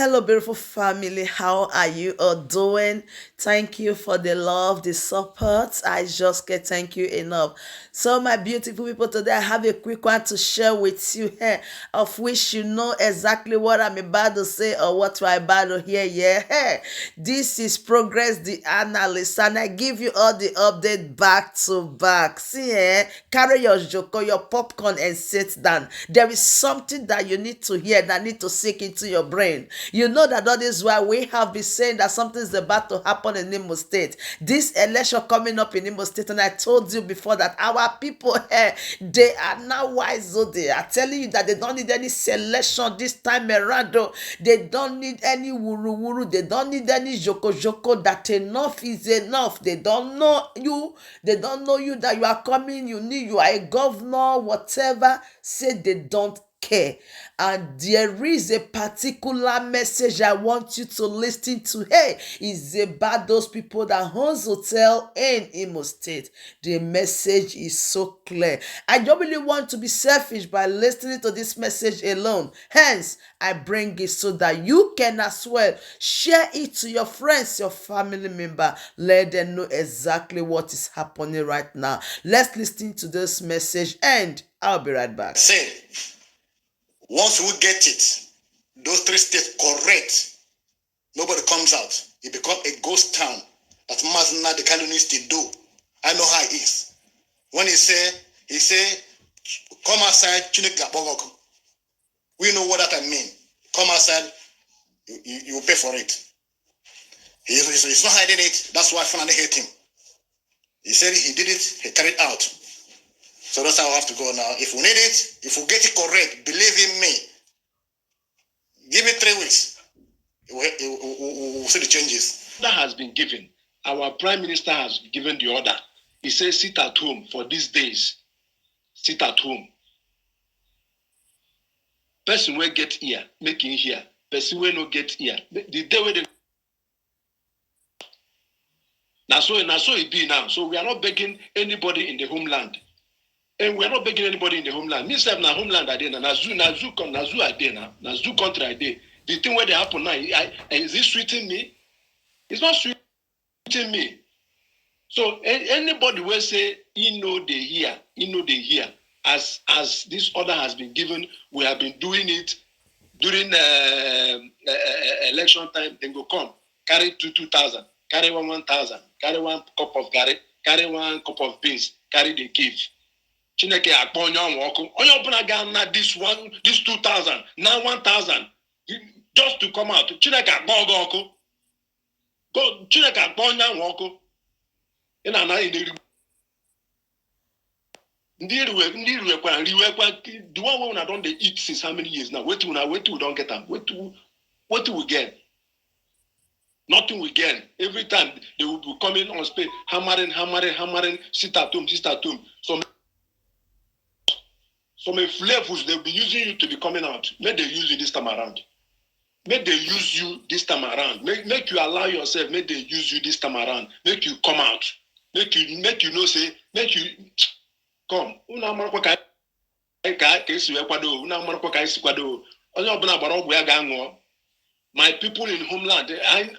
Hello, beautiful family. How are you all doing? Thank you for the love, the support. I just can't thank you enough. So, my beautiful people, today I have a quick one to share with you here, of which you know exactly what I'm about to say or what we're about to hear. Yeah, hey, this is Progress the Analyst, and I give you all the update back to back. See, carry your joko, your popcorn, and sit down. There is something that you need to hear that need to sink into your brain. You know that that is why we have been saying that something is about to happen in Imo State. This election coming up in Imo State, and I told you before that our people here, they are now wise. So they are telling you that they don't need any selection this time around. Though. They don't need any wuru wuru. They don't need any joko joko. That enough is enough. They don't know you. They don't know you that you are coming. You are a governor, whatever. Say they don't care. And there is a particular message I want you to listen to. Hey, it's about those people that owns hotel in Imo State. The message is so clear. I don't really want to be selfish by listening to this message alone. Hence, I bring it so that you can as well share it to your friends, your family member. Let them know exactly what is happening right now. Let's listen to this message and I'll be right back. Say, once we get it, those three states correct, nobody comes out. It becomes a ghost town that Mazna the colonists did do. I know how it is. When he say, come outside, we know what that mean. Come outside, you will pay for it. He's not hiding it. That's why I finally hate him. He said he did it, he carried out. So that's how I have to go now. If we need it, if we get it correct, believe in me, give it 3 weeks. We'll see the changes. That has been given. Our Prime Minister has given the order. He says, sit at home for these days. Sit at home. Person will get here, making here. Person will not get here. The day where they... Now so it be now. So we are not begging anybody in the homeland. And we are not begging anybody in the homeland. Me say na homeland ade na zoo ade na zoo country ade. The thing where they happen now, is it sweeting me? It's not sweeting me. So anybody will say he know they hear. As this order has been given, we have been doing it during election time. Then go come carry 2,000, carry 1,000, carry 1 cup of garri, carry 1 cup of beans, carry the give. Chineke akpọ onye ọnwụ onye ọbụla ga-ana this 2,000 now 1,000 just to come out. Chineke akpọ ọgụ ọkụ. Chineke akpọ onye ọnwụ ọkụ. Ị na-ana ndị riwekwa the one wey una don dey eat since how many years now? Wetin we don get am? Wetin we get? Nothing we get. Every time they will be coming on stage, hammering, sit at home. Some flavors they'll be using you to be coming out. Make they use you this time around. Make they use you this time around. Make you allow yourself. Make they use you this time around. Make you come out. Make you know say. Make you come. Una marko ka esi kwado. Una marko ka esi kwado. Onye obuna gbara ọgwụ ya ga-aṅụọ. My people in homeland.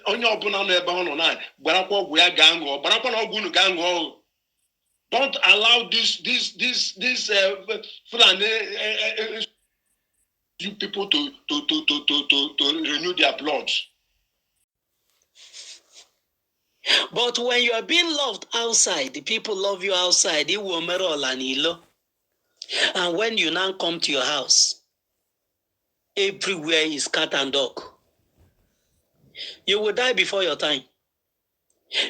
Onye obuna no ebe hono na gbarakwa ọgwụ ya ga-aṅụọ. Gbarakwa na ọgwụ unu ga-aṅụọ. Don't allow this you people to renew their blood. But when you are being loved outside, the people love you outside. And when you now come to your house, everywhere is cat and dog. You will die before your time.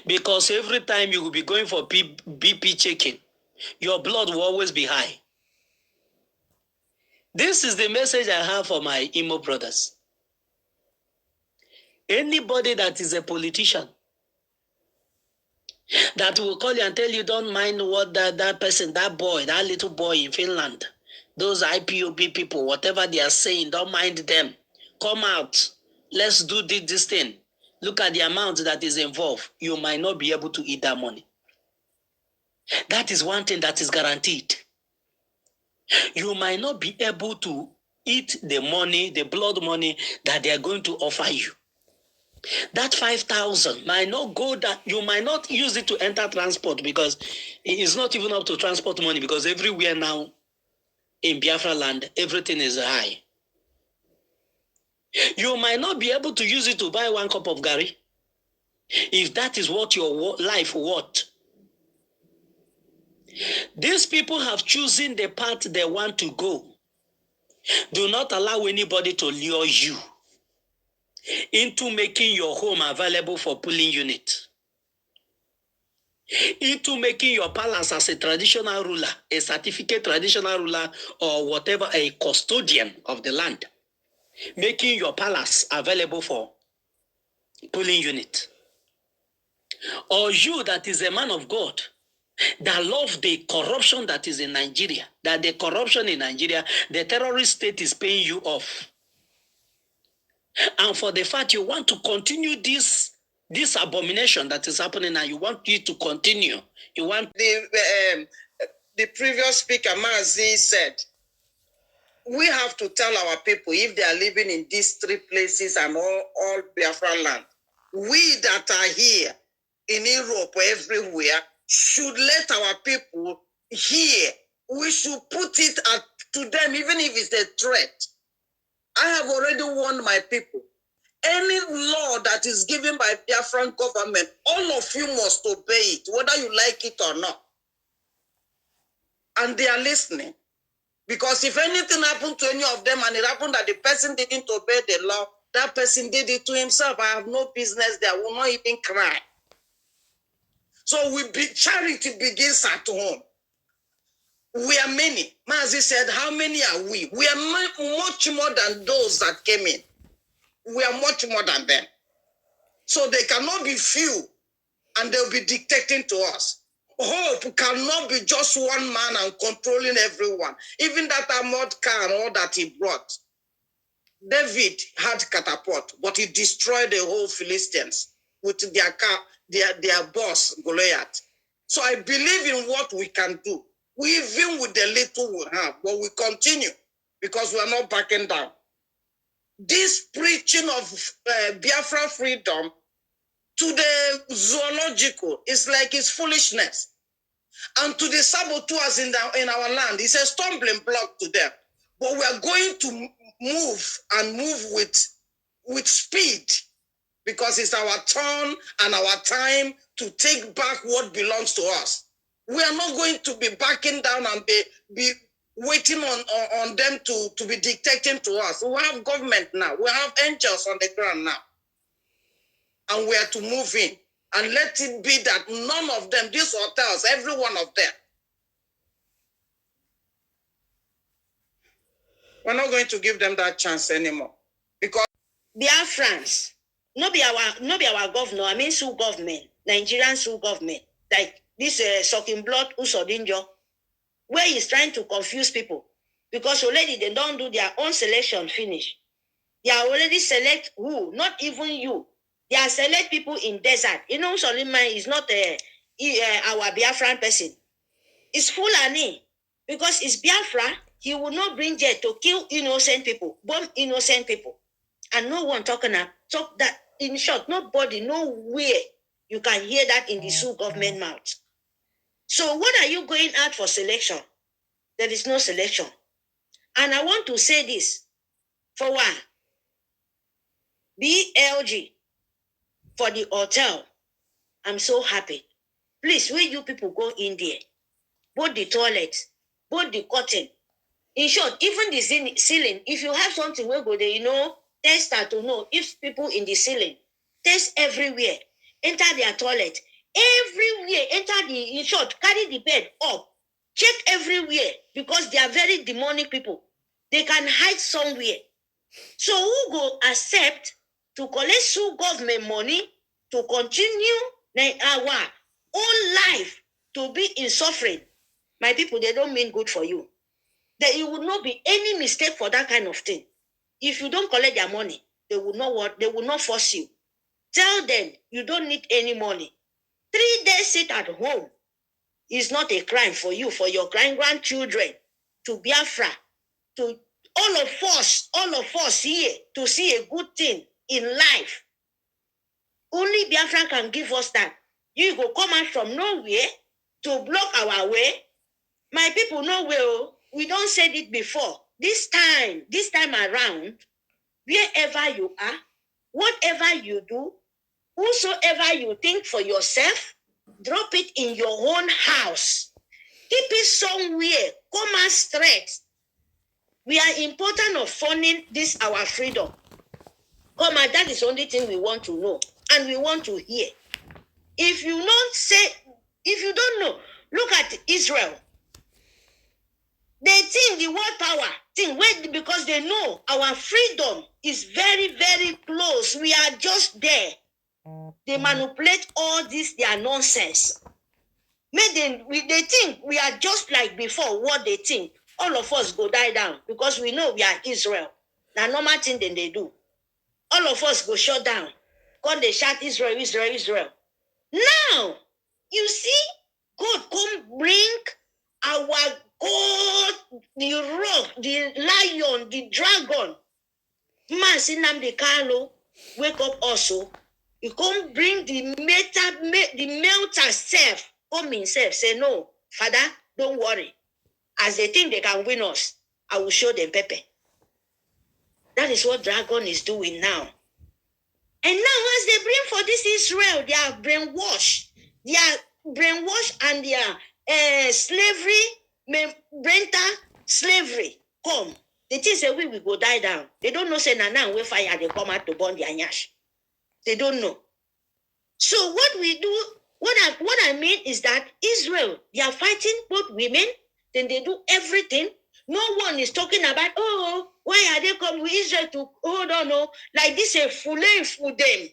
Because every time you will be going for BP checking, your blood will always be high. This is the message I have for my Imo brothers. Anybody that is a politician that will call you and tell you don't mind what that person, that boy, that little boy in Finland, those IPOB people, whatever they are saying, don't mind them. Come out. Let's do this thing. Look at the amount that is involved. You might not be able to eat that money. That is one thing that is guaranteed. You might not be able to eat the money, the blood money that they are going to offer you. That 5,000 might not go that you might not use it to enter transport because it's not even up to transport money because everywhere now in Biafra land, everything is high. You might not be able to use it to buy 1 cup of gari if that is what your life worth. These people have chosen the path they want to go. Do not allow anybody to lure you into making your home available for pulling unit, into making your palace as a traditional ruler, a certificate traditional ruler, or whatever, a custodian of the land, making your palace available for pulling unit. Or you that is a man of God, that love the corruption that is in Nigeria, that the corruption in Nigeria, the terrorist state is paying you off. And for the fact you want to continue this abomination that is happening now, you want it to continue. You want the previous speaker, Mazi, said, we have to tell our people if they are living in these 3 places and all Biafra land, we that are here in Europe or everywhere should let our people hear. We should put it to them, even if it's a threat. I have already warned my people. Any law that is given by Biafran government, all of you must obey it, whether you like it or not. And they are listening. Because if anything happened to any of them and it happened that the person didn't obey the law, that person did it to himself. I have no business there. I will not even cry. So charity begins at home. We are many. Mazi said, how many are we? We are much more than those that came in. We are much more than them. So they cannot be few and they'll be dictating to us. Hope cannot be just one man and controlling everyone. Even that armored car and all that he brought. David had catapult, but he destroyed the whole Philistines with their car, their boss, Goliath. So I believe in what we can do. We even with the little we have, but we continue because we are not backing down. This preaching of Biafra freedom to the zoological is like it's foolishness. And to the saboteurs in our land, it's a stumbling block to them. But we are going to move with speed because it's our turn and our time to take back what belongs to us. We are not going to be backing down and be waiting on them to be dictating to us. We have government now. We have angels on the ground now. And we are to move in. And let it be that none of them, these hotels, every one of them, we're not going to give them that chance anymore. Because Biafrans, no be our governor, I mean Sioux government, Nigerian Sioux government, like this sucking blood Usodinjo, where he's trying to confuse people. Because already they don't do their own selection finish. They are already select who, not even you. They are select people in desert. You know, Soliman is not our Biafran person. It's Fulani. Because it's Biafra, he will not bring jet to kill innocent people, bomb innocent people. And no one talk that, in short, nobody, nowhere you can hear that in the Sioux government mouth. So what are you going out for selection? There is no selection. And I want to say this. For one, BLG, for the hotel, I'm so happy. Please, when you people go in there, both the toilets, both the curtain. In short, even the ceiling, if you have something where go there, test that to know if people in the ceiling, test everywhere, enter their toilet, everywhere, in short, carry the bed up, check everywhere, because they are very demonic people. They can hide somewhere. So who go accept to collect Sioux government money to continue our own life to be in suffering? My people, they don't mean good for you. That it will not be any mistake for that kind of thing. If you don't collect their money, they will not force you. Tell them you don't need any money. 3 days sit at home is not a crime for you, for your grandchildren, to Biafra, to all of us here to see a good thing in life. Only Biafra can give us that. You go come out from nowhere to block our way. My people, no way. We don't said it before. This time around, wherever you are, whatever you do, whosoever you think for yourself, drop it in your own house. Keep it somewhere. Come out straight. We are important of funding this our freedom. Come on, that is the only thing we want to know and we want to hear. If you don't know, look at Israel. They think the world power thing, because they know our freedom is very, very close. We are just there. They manipulate all this, their nonsense. They think we are just like before what they think. All of us go die down because we know we are Israel. Now, normal thing then they do. All of us go shut down. Because they shout Israel, Israel, Israel. Now, you see, God come bring our God, the rock, the lion, the dragon. Man, Nnamdi Kanu, wake up also. He come bring the melter self, come himself, say, no, Father, don't worry. As they think they can win us, I will show them pepper. That is what dragon is doing now. And now, as they bring for this Israel, they are brainwashed. They are brainwashed and they are slavery, rental slavery. Come. They think say we will go die down. They don't know say now we fire they come out to burn their nyash. They don't know. So what we do, what I mean is that Israel, they are fighting both women, then they do everything. No one is talking about, oh, why are they coming with Israel to hold on? No, like this a fully for them.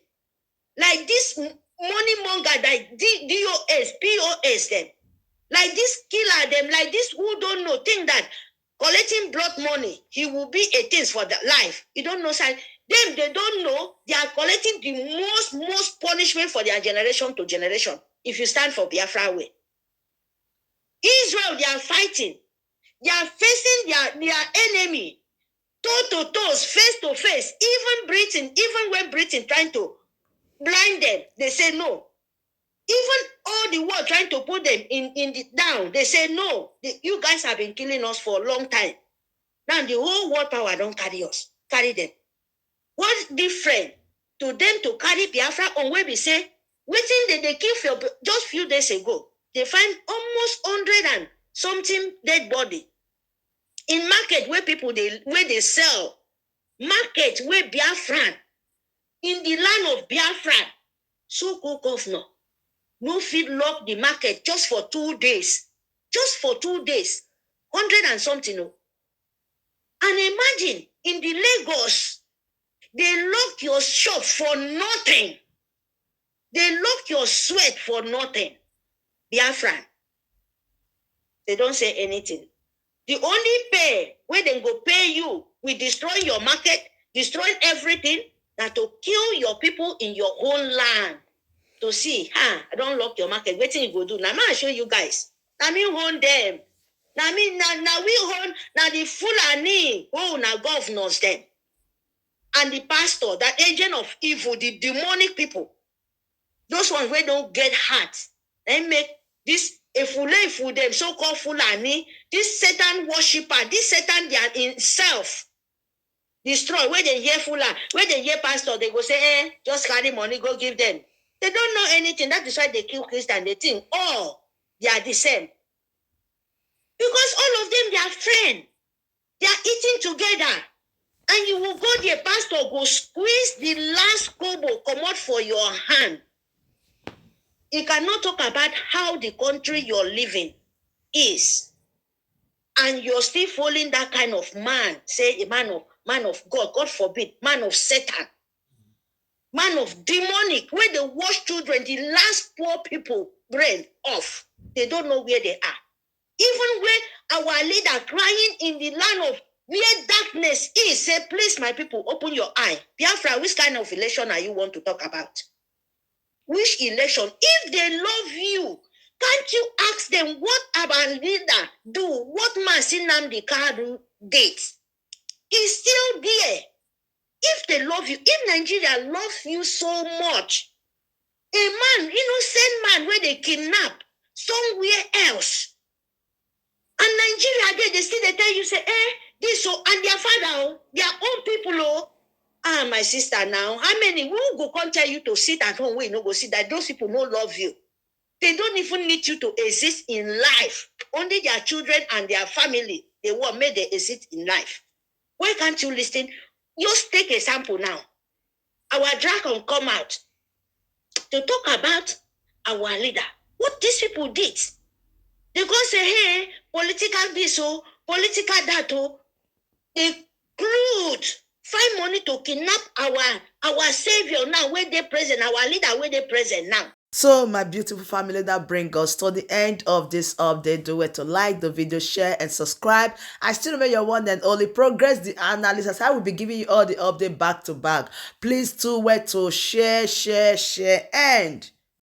Like this money monger that DOS, POS them. Like this killer them, like this who don't know, think that collecting blood money, he will be a thing for the life. You don't know, sir. Them, they don't know, they are collecting the most punishment for their generation to generation. If you stand for Biafra way. Israel, they are fighting. They are facing their enemy, toe to toes, face to face. Even when Britain trying to blind them, they say no. Even all the world trying to put them in the down, they say no. You guys have been killing us for a long time. Now the whole world power don't carry them. What's different to them to carry Biafra on where we say, waiting they kill for just few days ago, they find almost 100 and something dead body. In market where they sell, market where Biafran, in the land of Biafran, so go governor, no fit lock the market just for 2 days. Just for 2 days. 100 and something. And imagine, in the Lagos, they lock your shop for nothing. They lock your sweat for nothing. Biafran. They don't say anything. The only pay where they go pay you, we destroy your market, destroy everything, that to kill your people in your own land. To see, I don't lock your market. What you go do? Now I show you guys. Now me own them. Now we own now the Fulani who now governors them. And the pastor, that agent of evil, the demonic people. Those ones where don't get hurt. They make this a fool them, so-called Fulani, this Satan worshipper, this Satan they are in self. Destroy. Where they hear Fulani, where they hear pastor, they go say, just carry money, go give them. They don't know anything. That is why they kill Christians. They think, they are the same. Because all of them, they are friends. They are eating together. And you will go there, pastor, go squeeze the last kobo, come out for your hand. You cannot talk about how the country you're living is. And you're still following that kind of man. Say a man of God, God forbid, man of Satan. Man of demonic, where they wash children, the last poor people brain off. They don't know where they are. Even where our leader crying in the land of where darkness is, say, please, my people, open your eye. Biafra, which kind of election are you want to talk about? Which election? If they love you, can't you ask them what our leader do? What Nnamdi Kanu did? is still there. If they love you, if Nigeria loves you so much, a man, innocent man, where they kidnap somewhere else, and Nigeria, they still they tell you, say, this, so, and their father, their own people, my sister now, how many, who go come tell you to sit at home, where you no go sit, that those people no love you. They don't even need you to exist in life. Only their children and their family, they want make they exist in life. Why can't you listen? Just take a sample now. Our dragon come out to talk about our leader. What these people did. They go say, hey, political this, political that, they could find money to kidnap our savior now, where they present, our leader, where they present now. So, my beautiful family, that brings us to the end of this update. Do it to like the video, share, and subscribe. I still remember your one and only Progress the Analyst. I will be giving you all the update back to back. Please do wait to share, and